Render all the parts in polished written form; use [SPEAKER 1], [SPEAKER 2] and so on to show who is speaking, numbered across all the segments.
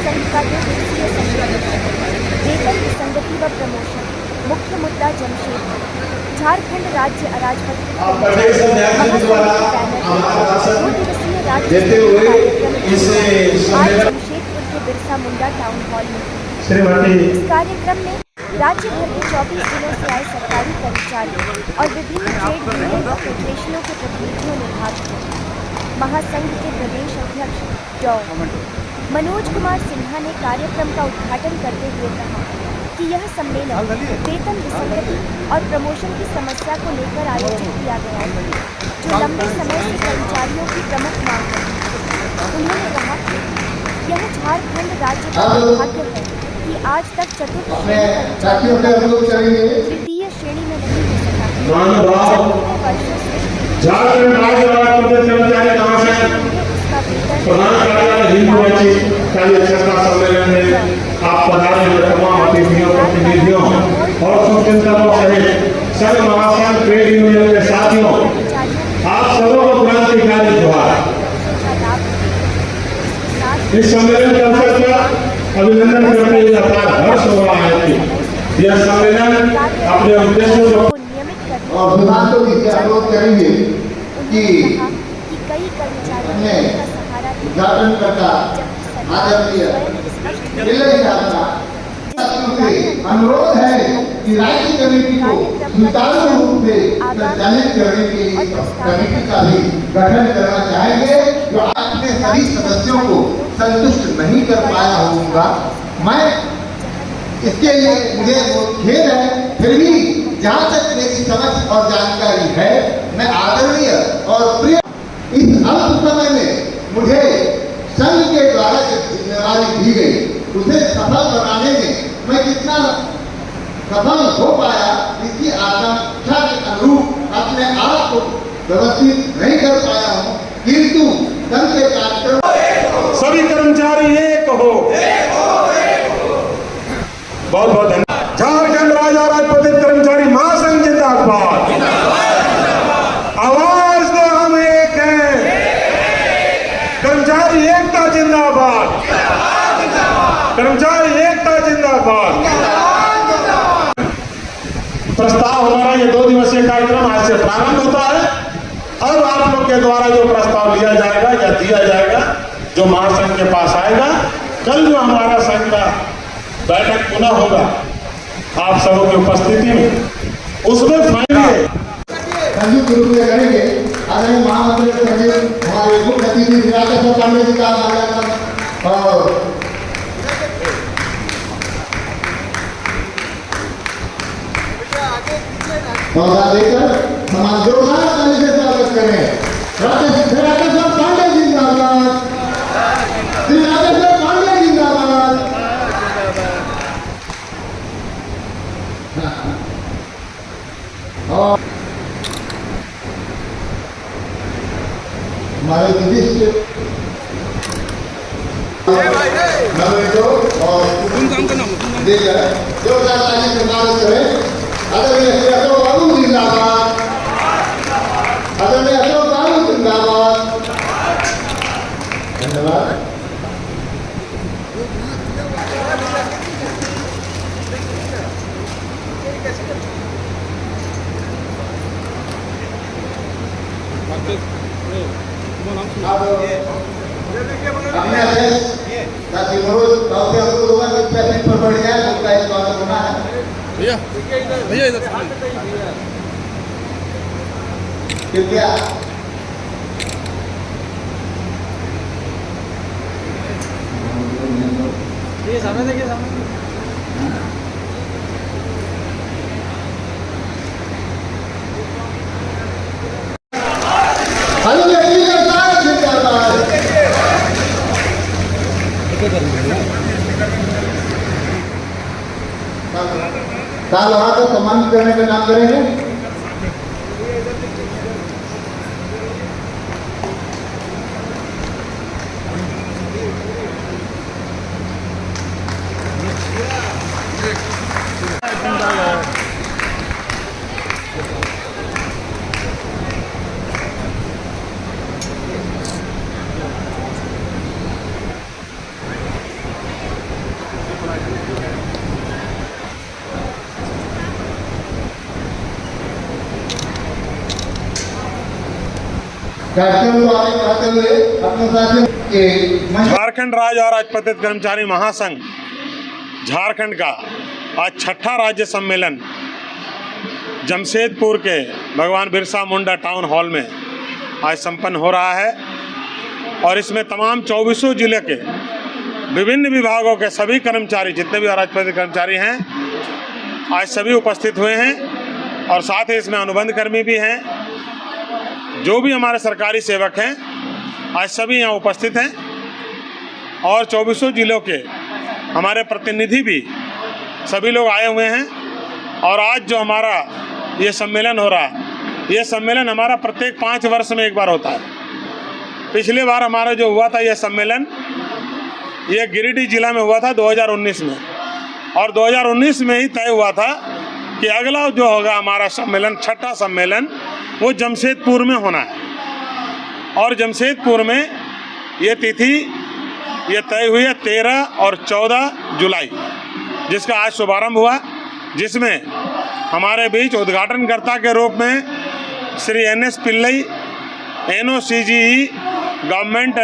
[SPEAKER 1] संघ का 2 दिवसीय सम्मेलन, वेतन विसंगति व प्रमोशन, मुख्य मुद्दा जमशेदपुर, झारखंड राज्य अराजपत्रित महासंघ के बैनर से 2 दिवसीय राज्य कार्यक्रम आज जमशेदपुर के बिरसा मुंडा टाउन हॉल में। इस कार्यक्रम में राज्य भर के 24 जिलों से आए सरकारी कर्मचारी और विभिन्न ट्रेड यूनियन व फेडरेशनों के प्रतिनिधियों ने भाग लिया। महासंघ के प्रदेश अध्यक्ष डॉ. मनोज कुमार सिन्हा ने कार्यक्रम का उद्घाटन करते हुए कहा कि यह सम्मेलन वेतन विसंगति और प्रमोशन की समस्या को लेकर आयोजित किया गया है, जो लंबे समय से कर्मचारियों की प्रमुख मांग है। उन्होंने कहा यह झारखंड राज्य का दुर्भाग्य है कि आज तक चतुर्थ श्रेणी कर्मचारियों का तृतीय श्रेणी में नहीं हो सका, जबकि वर्षों से
[SPEAKER 2] झारखंड राज्य अराजपत्रित कर्मचारी महासंघ प्रधान कार्यालय हिंदुवाची कार्य चर्चा सम्मेलन में आप पधारे हुए तमाम अतिथियों, प्रतिनिधियों और सुचिंतकों सहित संघ महासंघ ट्रेड यूनियन के साथियों, आप सबों को क्रांतिकारी जोहार। इस सम्मेलन के अवसर पर अभिनंदन करते हुए अपार हर्ष हो रहा है कि यह सम्मेलन अपने उद्देश्यों को
[SPEAKER 3] और विभागों की अनुरोध करेंगे कि
[SPEAKER 1] कई कर्मचारियों का सहारा
[SPEAKER 3] उद्घाटन करता आदरणीय अनुरोध है कि राज्य कमेटी को सुचारू रूप से संचालित करने के लिए कमेटी का भी गठन करना चाहेंगे, जो अपने सभी सदस्यों को संतुष्ट नहीं कर पाया होगा। मैं इसके लिए मुझे खेद है, फिर भी जहाँ तक मेरी समझ और जानकारी है, मैं आदरणीय और प्रिय इस अल्प समय में मुझे संघ के द्वारा जो जिम्मेवारी दी गई उसे सफल बनाने में मैं कितना सफल हो पाया, इसकी आकांक्षा के अनुरूप अपने आप को व्यवस्थित नहीं कर पाया हूँ, किंतु संघ के कार्यक्रम
[SPEAKER 2] सभी कर्मचारी एक हो। बहुत बहुत धन्यवाद। झारखंड राज्य अराजपत्रित कर्मचारी महासंघ जिंदाबाद। आवाज दो, हम एक हैं। कर्मचारी एकता जिंदाबाद। कर्मचारी एकता जिंदाबाद। प्रस्ताव हमारा ये 2 दिवसीय कार्यक्रम आज से प्रारंभ होता है और आप लोग के द्वारा जो प्रस्ताव लिया जाएगा या दिया जाएगा, जो महासंघ के पास आएगा, कल जो हमारा संघ का बैठक पुनः होगा आप सबों की उपस्थिति में, उसमें फाइनली
[SPEAKER 3] संयुक्त रूप में करेंगे। आदरणीय महामंत्री सचिव हमारे मुख्य अतिथि राकेश पांडे जी का माल्यार्पण और पौधा देकर समान जोरदार ताली से स्वागत करें। राकेश पांडे जिंदाबाद। श्री राकेश पांडे जिंदाबाद। और हमारे विशिष्ट और जोरदार ताली से स्वागत करें। आदरणीय श्री अशोक बाबू जिंदाबाद। आदरणीय अशोक बाबू जिंदाबाद। धन्यवाद। अपने अध्यक्ष ताकि मनोज बहुत अनुरोध होगा कि पैसेंट पर बढ़ जाए, उनका इस स्वागत होना है।
[SPEAKER 4] भैया भैया इधर
[SPEAKER 3] कृपया
[SPEAKER 4] ये सामने देखिए, सामने
[SPEAKER 3] हेलो जिंदाबाद। साल वहां को सम्मानित करने का काम करेंगे। कार्यक्रम को आगे बढ़ाते हुए अपने साथियों के
[SPEAKER 2] झारखंड राज्य और राजपत्रित कर्मचारी महासंघ झारखंड का आज छठा राज्य सम्मेलन जमशेदपुर के भगवान बिरसा मुंडा टाउन हॉल में आज संपन्न हो रहा है और इसमें तमाम 24 जिले के विभिन्न विभागों के सभी कर्मचारी, जितने भी राजपत्रित कर्मचारी हैं, आज सभी उपस्थित हुए हैं और साथ ही इसमें अनुबंध कर्मी भी हैं। जो भी हमारे सरकारी सेवक हैं आज सभी यहाँ उपस्थित हैं और 24 जिलों के हमारे प्रतिनिधि भी सभी लोग आए हुए हैं। और आज जो हमारा ये सम्मेलन हो रहा है, ये सम्मेलन हमारा प्रत्येक 5 वर्ष में एक बार होता है। पिछली बार हमारा जो हुआ था ये सम्मेलन, ये गिरिडीह जिला में हुआ था 2019 में, और 2019 में ही तय हुआ था कि अगला जो होगा हमारा सम्मेलन, छठा सम्मेलन, वो जमशेदपुर में होना है। और जमशेदपुर में ये तिथि ये तय हुई है 13 और 14 जुलाई, जिसका आज शुभारंभ हुआ, जिसमें हमारे बीच उद्घाटनकर्ता के रूप में Shri NS Pillai, NOCGE government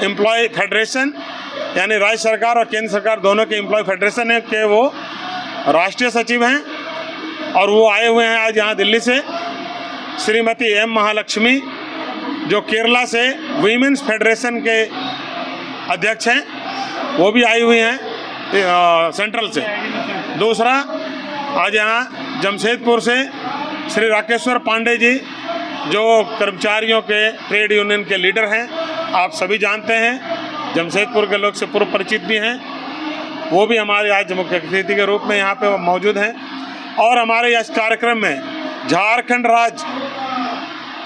[SPEAKER 2] employ federation, यानी राज्य सरकार और केंद्र सरकार दोनों के एम्प्लॉय फेडरेशन है के वो राष्ट्रीय सचिव हैं और वो आए हुए हैं आज यहाँ दिल्ली से। श्रीमती M महालक्ष्मी जो केरला से वीमेंस फेडरेशन के अध्यक्ष हैं, वो भी आई हुई हैं सेंट्रल से। दूसरा, आज यहाँ जमशेदपुर से श्री राकेश्वर पांडे जी जो कर्मचारियों के ट्रेड यूनियन के लीडर हैं, आप सभी जानते हैं, जमशेदपुर के लोग से पूर्व परिचित भी हैं, वो भी हमारे आज मुख्य अतिथि के रूप में यहाँ पे मौजूद हैं। और हमारे इस कार्यक्रम में झारखंड राज्य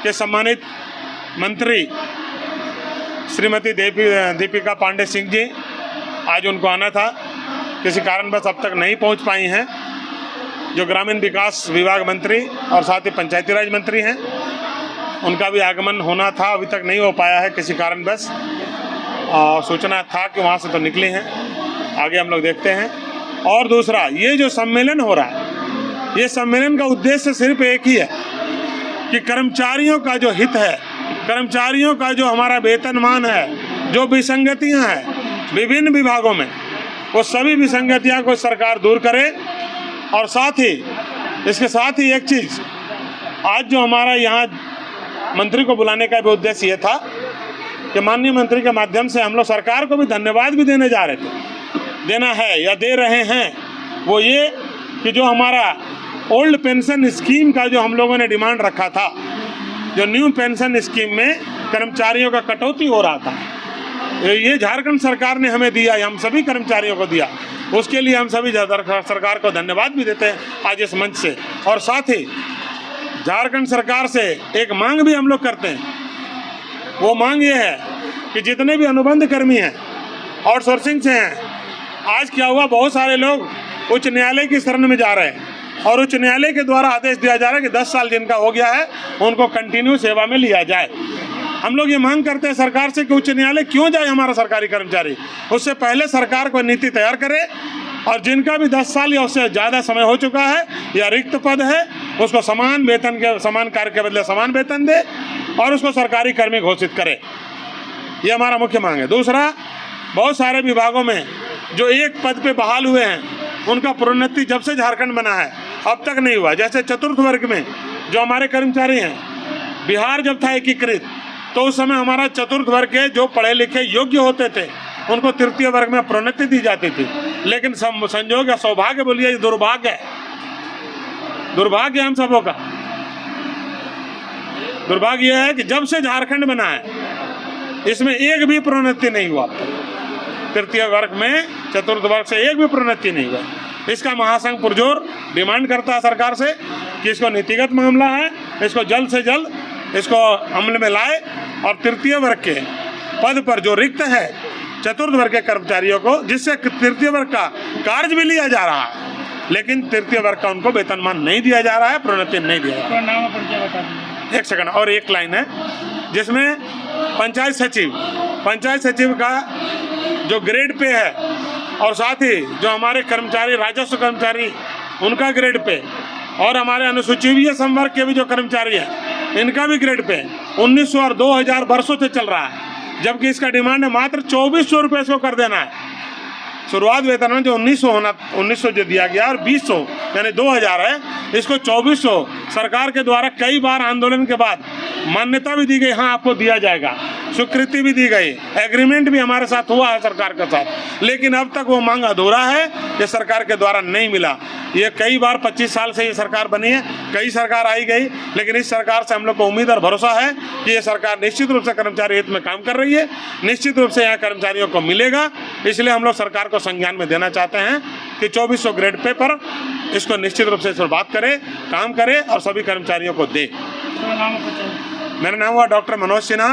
[SPEAKER 2] के सम्मानित मंत्री श्रीमती दीपिका पांडे सिंह जी, आज उनको आना था, किसी कारणवश अब तक नहीं पहुंच पाई हैं। जो ग्रामीण विकास विभाग मंत्री और साथ ही पंचायती राज मंत्री हैं, उनका भी आगमन होना था, अभी तक नहीं हो पाया है किसी कारणवश। सूचना था कि वहाँ से तो निकली हैं, आगे हम लोग देखते हैं। और दूसरा, ये जो सम्मेलन हो रहा है, ये सम्मेलन का उद्देश्य सिर्फ एक ही है कि कर्मचारियों का जो हित है, कर्मचारियों का जो हमारा वेतनमान है, जो विसंगतियां हैं विभिन्न विभागों में, वो सभी विसंगतियां को सरकार दूर करे। और साथ ही इसके साथ ही एक चीज़, आज जो हमारा यहाँ मंत्री को बुलाने का भी उद्देश्य ये था कि माननीय मंत्री के माध्यम से हम लोग सरकार को भी धन्यवाद भी देने जा रहे थे, देना है या दे रहे हैं, वो ये कि जो हमारा ओल्ड पेंशन स्कीम का जो हम लोगों ने डिमांड रखा था, जो न्यू पेंशन स्कीम में कर्मचारियों का कटौती हो रहा था, ये झारखंड सरकार ने हमें दिया, हम सभी कर्मचारियों को दिया, उसके लिए हम सभी सरकार को धन्यवाद भी देते हैं आज इस मंच से। और साथ ही झारखंड सरकार से एक मांग भी हम लोग करते हैं, वो मांग ये है कि जितने भी अनुबंध कर्मी हैं, आउटसोर्सिंग से हैं, आज क्या हुआ, बहुत सारे लोग उच्च न्यायालय की शरण में जा रहे हैं और उच्च न्यायालय के द्वारा आदेश दिया जा रहा है कि 10 साल जिनका हो गया है उनको कंटिन्यू सेवा में लिया जाए। हम लोग ये मांग करते हैं सरकार से कि उच्च न्यायालय क्यों जाए हमारा सरकारी कर्मचारी, उससे पहले सरकार को नीति तैयार करे और जिनका भी 10 साल या उससे ज़्यादा समय हो चुका है या रिक्त पद है, उसको समान वेतन के, समान कार्य के बदले समान वेतन दे और उसको सरकारी कर्मी घोषित करे। ये हमारा मुख्य मांग है। दूसरा, बहुत सारे विभागों में जो एक पद पे बहाल हुए हैं, उनका प्रोन्नति जब से झारखंड बना है अब तक नहीं हुआ। जैसे चतुर्थ वर्ग में जो हमारे कर्मचारी हैं, बिहार जब था एकीकृत तो उस समय हमारा चतुर्थ वर्ग के जो पढ़े लिखे योग्य होते थे उनको तृतीय वर्ग में प्रोन्नति दी जाती थी, लेकिन संयोग या सौभाग्य बोलिए, दुर्भाग्य है, दुर्भाग्य हम सबों का। दुर्भाग्य यह है कि जब से झारखंड बना है इसमें एक भी प्रोन्नति नहीं हुआ। तृतीय वर्ग में चतुर्थ वर्ग से एक भी प्रोन्नति नहीं हुआ। इसका महासंघ पुरजोर डिमांड करता है सरकार से कि इसको नीतिगत मामला है, इसको जल्द से जल्द इसको अमल में लाए और तृतीय वर्ग के पद पर जो रिक्त है चतुर्थ वर्ग के कर्मचारियों को, जिससे तृतीय वर्ग का कार्य भी लिया जा रहा है लेकिन तृतीय वर्ग का उनको वेतनमान नहीं दिया जा रहा है, प्रोन्नति नहीं दिया जा रहा है। एक सेकंड, और एक लाइन है जिसमें पंचायत सचिव का जो ग्रेड पे है और साथ ही जो हमारे कर्मचारी राजस्व कर्मचारी उनका ग्रेड पे और हमारे अनुसूचित संवर्ग के भी जो कर्मचारी हैं इनका भी ग्रेड पे 1900 और 2000 वर्षों से चल रहा है, जबकि इसका डिमांड है मात्र 2400 रुपये इसको कर देना है। शुरुआत वेतन जो 1900 जो दिया गया और 2000 यानी 2000 है, इसको 2400 सरकार के द्वारा कई बार आंदोलन के बाद मान्यता भी दी गई, हाँ आपको दिया जाएगा, स्वीकृति भी दी गई, एग्रीमेंट भी हमारे साथ हुआ है सरकार के साथ, लेकिन अब तक वो मांग अधूरा है, ये सरकार के द्वारा नहीं मिला। ये कई बार 25 साल से ये सरकार बनी है, कई सरकार आई गई, लेकिन इस सरकार से हम लोग को उम्मीद और भरोसा है कि ये सरकार निश्चित रूप से कर्मचारी हित में काम कर रही है, निश्चित रूप से यहाँ कर्मचारियों को मिलेगा। इसलिए हम लोग सरकार को संज्ञान में देना चाहते हैं कि 2400 ग्रेड पे पर इसको निश्चित रूप से इस पर बात करे, काम करे और सभी कर्मचारियों को दे। मेरा नाम हुआ डॉक्टर मनोज सिन्हा,